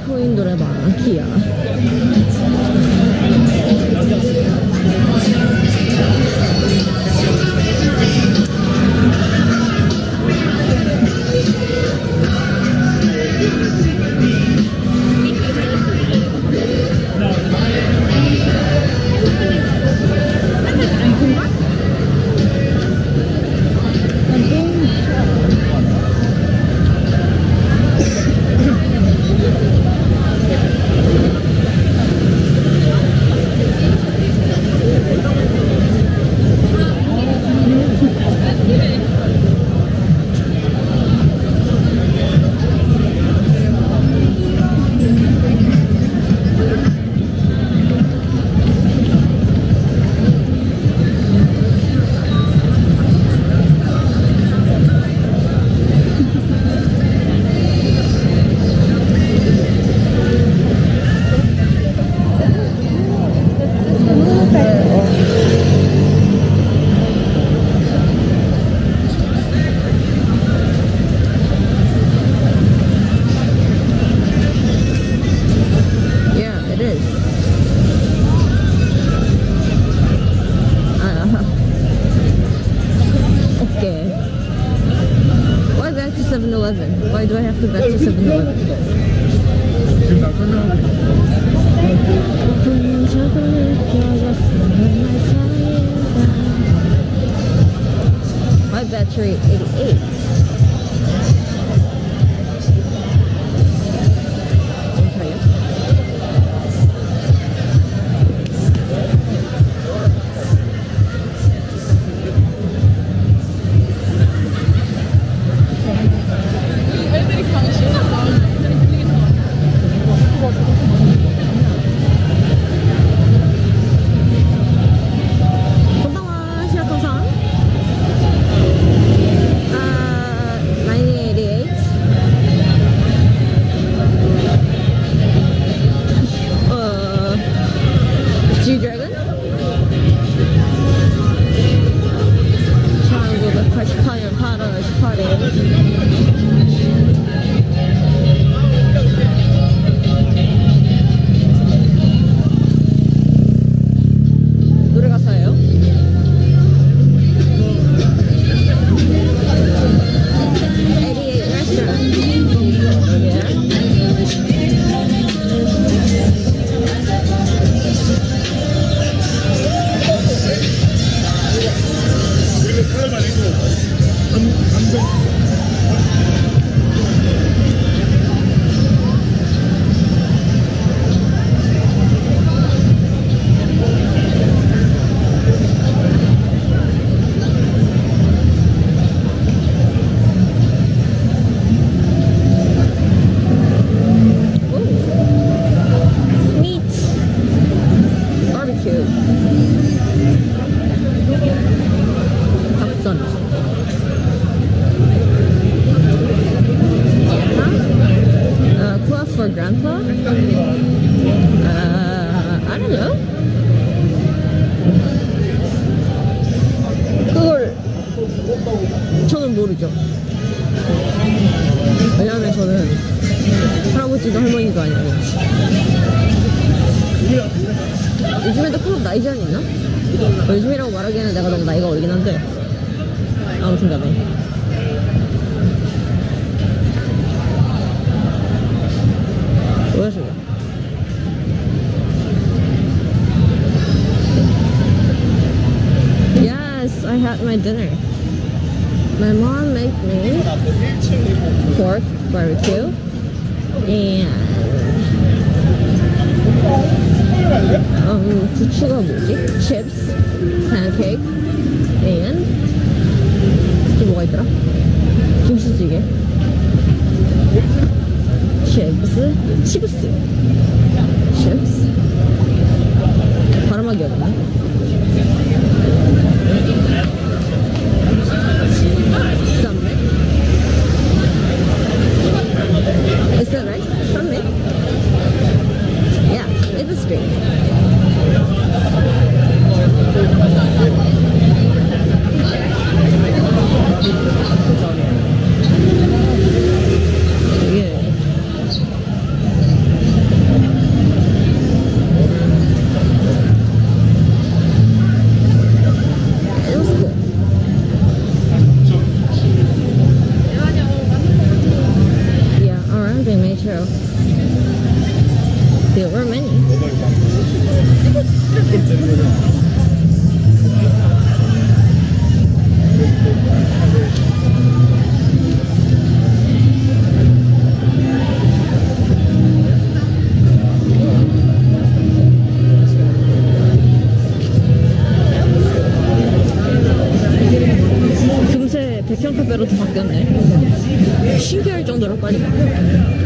Queen 노래방 Kia. Why do I have to back to 7-Eleven? My battery 88. G-Dragon? Triangle, the Crush Fire, Party. 노래 가사예요? For grandpa? I don't know. 그걸 저는 모르죠. 왜냐면 저는 할아버지도 할머니도 아니고. 요즘에도 클럽 나이 제한 있나? 요즘이라고 말하기에는 내가 너무 나이가 어리긴 한데 아무튼 간에 Yes, I had my dinner. My mom made me pork barbecue and 부추가 뭐지? Chips, pancake, and 또 뭐가 있더라? 김치찌개. chips, chips. 발음하기 어렵네. Summit. Is that right? Summit? Yeah, it was great. 스타일로 바뀌었네. 신기할 정도로 빨리 바뀌었네.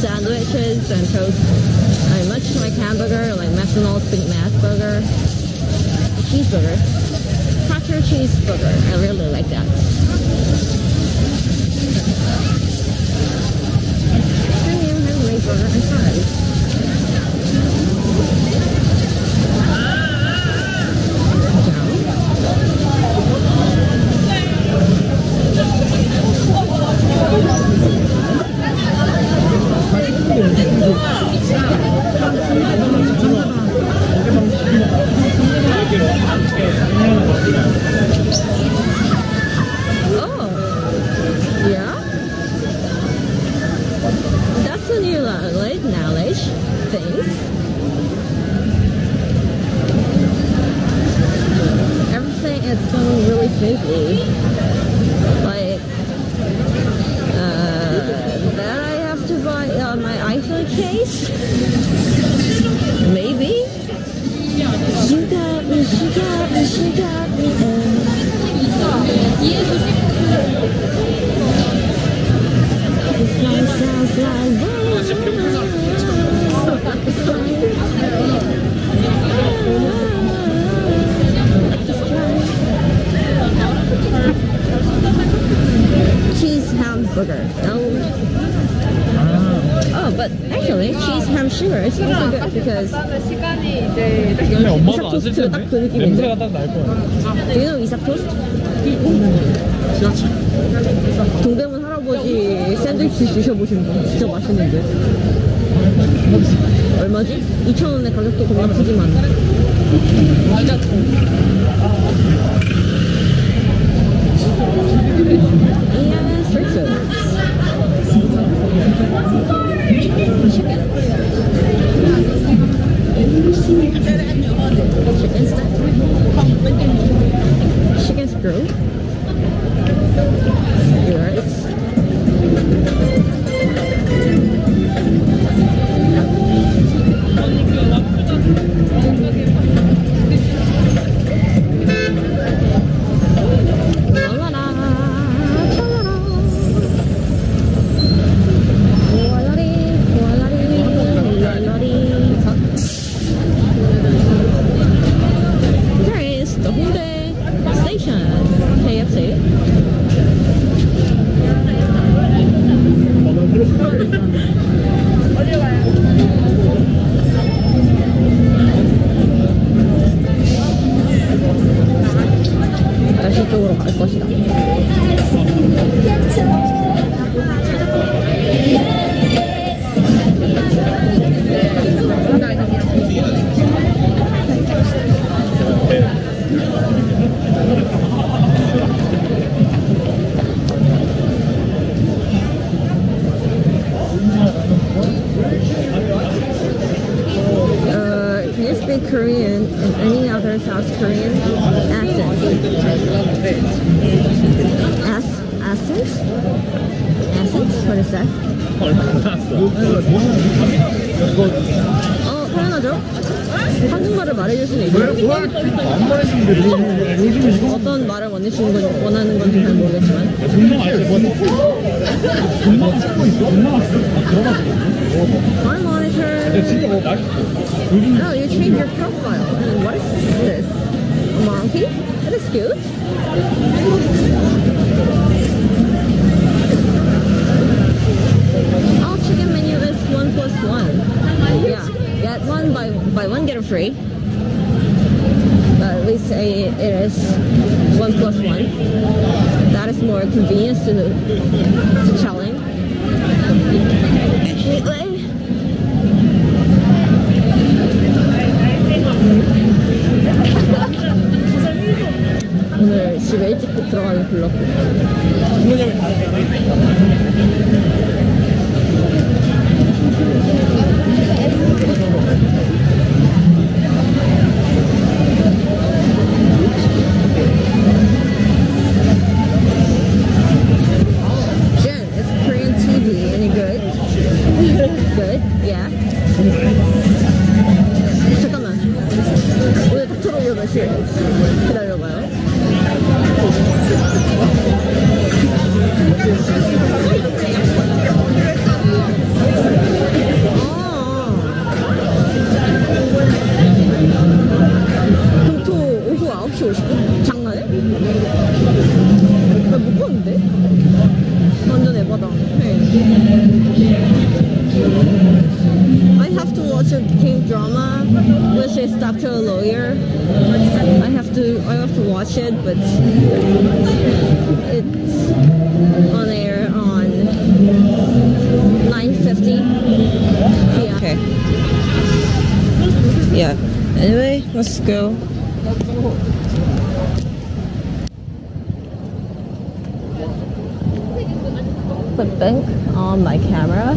Sandwiches and toast. I much like hamburger, like McDonald's Big Mac burger, cheeseburger, Quattro cheeseburger. I really like that. Premium handmade burger and fries. Oh, yeah. That's a new knowledge things. Everything is going really busy. Like that I have to buy my iPhone case. Maybe. You got me, she got me, she got me. This song sounds like cheese hamburger. Oh, but actually, cheese ham sugar is also good because 이삭 토스트가 딱 그 느낌인데. 냄새가 딱 날 거야. Do you know 이삭 토스트? 동대문 할아버지 샌드위치 드셔보신 분 진짜 맛있는데. 얼마지? 2,000원에 가격도 겁나 크지만. Yeah, street food. Chicken stuff. Chicken screw. Rice. 쪽으로 갈 것이다. Can you speak Korean and any other South Korean? Essence? Essence? What is that? 당연하죠. 한국말을 말해줄 수는 있어요. 안 말해주는데 요즘 이거 어떤 말을 원하는 건지 잘 모르겠지만. 금방 알지. 금방 찍고 있어. 금방 왔어. My monitor. 진짜 맛있어. Oh, you changed your profile. And what is this? A monkey? That is cute. Oh, chicken menu is 1 plus 1. Yeah, get one buy one get a free. But at least it is 1 plus 1. That is more convenient to challenge. Anyway. 오늘 집에 일찍 들어가는 블ог. Jen, it's Korean TV. Any good? Good? Yeah. 잠깐만. 오늘 딱 들어오려면 기다려봐요. 금토 오후 9시 50분? 장난해? 나 못 봤는데? 완전 에바다. I have to watch a K-drama which is Doctor Lawyer. I have to watch it, but it's on air on 9:50 p.m. Okay. Yeah. Anyway, let's go. Put bank on my camera.